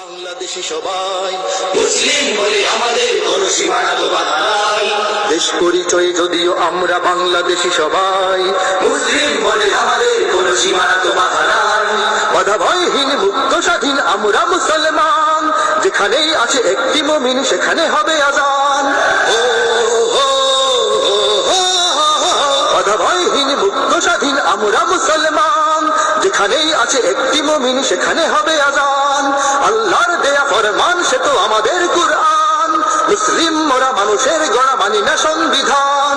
বাংলাদেশী সবাই মুসলিম বলে আমাদের কোনো সীমানা তো বাধা নাই। দেশ পরিচয় যদিও আমরা বাংলাদেশী সবাই মুসলিম বলে আমাদের কোনো সীমানা তো বাধা নাই। বাধা ভয়হীন মুক্ত স্বাধীন আমরা মুসলমান, যেখানেই আছে একটি মুমিন সেখানে হবে আযান। বাধা ভয়হীন মুক্ত স্বাধীন আমরা মুসলমান, যেখানেই আছে একটি মুমিন সেখানে হবে আযান। আল্লাহর দেয়া ফরমান সে তো আমাদের কুরআন, মুসলিম মোরা মানুষের গড়া মানি না সংবিধান।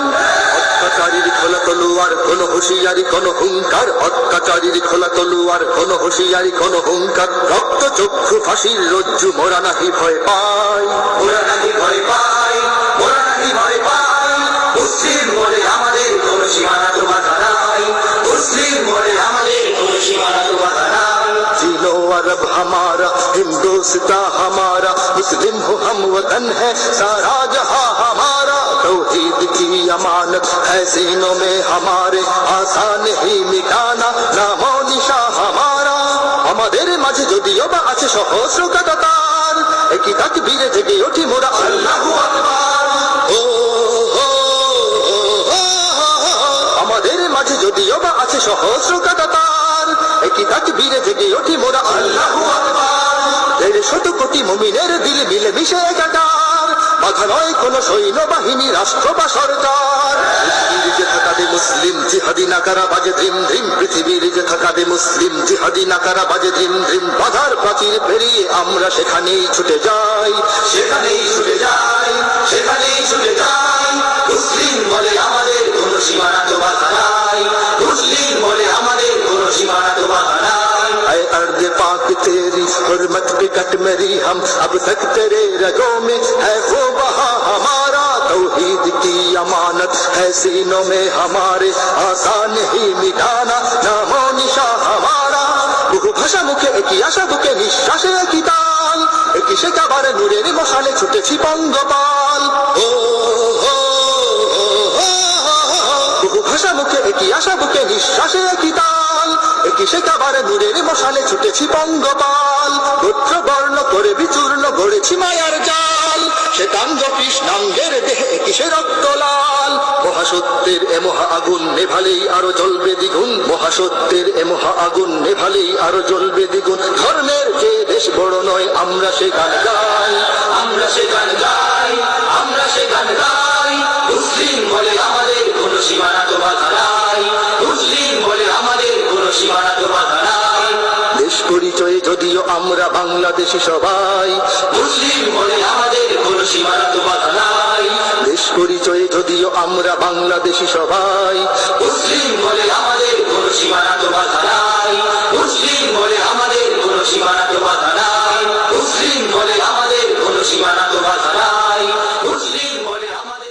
অত্যাচারীর খোলা তলোয়ার কোন হুঁশিয়ারি কোন হুঙ্কার, অত্যাচারীর খোলা তলোয়ার কোন হুঁশিয়ারি কোন হুঙ্কার। রক্ত চক্ষু ফাঁসির রজ্জু মোরা নাহি ভয় পাই, মোরা নাহি ভয় পাই, মোরা নাহি ভয় পাই। মুসলিম বলে আমাদের কোন সীমানা তো বাধা নাই, মুসলিম বলে আমাদের কোন সীমানা তো বাধা নাই। चीनो अरब हमारा हिंदुस्तां हमारा, मुस्लिम हो हम वतन है सारा जहां हमारा। तौहीद की अमानत है सीनों में हमारे, आसान ही मिटाना नामो निशा हमारा। আমাদের মাঝে যদিও বা আছে সহস্র কাঁটাতার, একই তাকবীরে জেগে ওঠি মোরা আল্লাহু আকবার। আমাদের মাঝে যদিও বা আছে সহস্র কাঁটাতার, একই তাকবীরে জেগে ওঠি মোরা আল্লাহু আকবার। 150 কোটি মুমিনের দিল মিলে মিশে একাকার, বাধা নয় কোন সৈন্য বাহিনী রাষ্ট্র বা সরকার। পৃথিবীর যে থাকাবে মুসলিম জিহাদি নাকারা বাজে ধিম ধিম, পৃথিবীর যে থাকাবে মুসলিম জিহাদি নাকারা বাজে ধিম ধিম। বাধার প্রাচীর পেরিয়ে আমরা সেখানেই ছুটে যাই, সেখানেই ছুটে যাই, সেখানেই ছুটে যাই। মুসলিম বলে আমাদের কোন সীমানা তো বাধা নাই, মুসলিম বলে আমাদের কোন সীমানা তো বাধা নাই। ऐ अर्ज़ पाक तेरी हुर्मत पे कट मेरी हम, अब तक तेरे रगों में है खो बहा हमारा। तौहीद की अमानत है सीनों में हमारे, आसान ही मिटाना नामो निशा हमारा। বহু ভাষা মুখে একই আশা বুকে নিঃশ্বাসে একই তাল, একই শেখাবার নূরের মশালে ছুটেছি পঙ্গপাল। বহু ভাষা মুখে একই আশা বুকে নিঃশ্বাসে একই তাল, একই শেখাবার নূরের মশালে ছুটেছি পঙ্গপাল। গোত্র বর্ণ করে বিচূর্ণ গড়েছি মায়ার জাল, শ্বেতাঙ্গ কৃষ্ণাঙ্গের দেহে একই সে রক্ত লাল। মহাসত্যের এ মহা আগুন নেভালেই আরো জ্বলবে দ্বিগুণ, মহাসত্যের এ মহা আগুন নেভালেই আরো জ্বলবে দ্বিগুণ। ধর্মের যে দেশ বড় নয় আমরা সে গান গাই, আমরা সে গান গাই, আমরা সে গান গাই। মুসলিম বলে আমাদের কোন সীমানা তো বাধা নাই, মুসলিম বলে আমাদের কোন সীমানা তো বাধা নাই। দেশ পরিচয়ে যদিও আমরা বাংলাদেশী সবাই, মুসলিম বলে আমাদের কোন সীমানা তো বাধা নাই। দেশ পরিচয়ে যদিও আমরা বাংলাদেশী সবাই, মুসলিম বলে আমাদের কোন সীমানা তো বাধা নাই, মুসলিম বলে আমাদের কোন সীমানা তো বাধা নাই, মুসলিম বলে আমাদের কোন সীমানা তো বাধা নাই, মুসলিম বলে আমাদের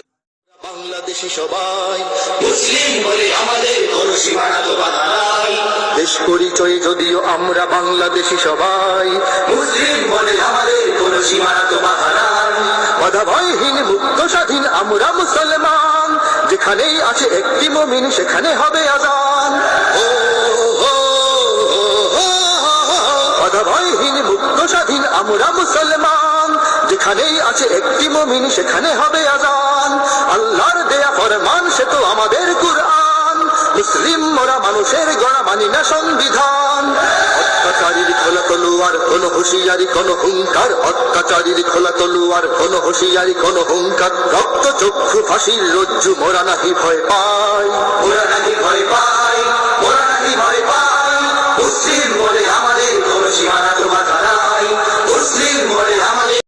বাংলাদেশী সবাই, মুসলিম বলে আমাদের কোন সীমানা তো বাধা নাই। দেশ পরিচয়ে যদিও আমরা বাংলাদেশী সবাই, মুসলিম বলে আমাদের কোন সীমানা তো বাধা নাই। বাধা ভয়হীন মুক্ত স্বাধীন আমরা মুসলমান, যেখানেই আছে একটি মুমিন সেখানে হবে আযান। বাধা ভয়হীন মুক্ত স্বাধীন আমরা মুসলমান, যেখানেই আছে একটি মুমিন সেখানে হবে আযান। আল্লাহর দেয়া ফরমান সে তো আমাদের কুরআন, মুসলিম মোরা মানুষের গড়া মানি না সংবিধান। অত্যাচারীর খোলা তলোয়ার কোন হুঁশিয়ারি কোন হুঙ্কার, অত্যাচারীর খোলা তলোয়ার কোন হুঁশিয়ারি কোন হুঙ্কার। রক্ত চক্ষু ফাঁসির রজ্জু মোরা নাহি ভয় পাই,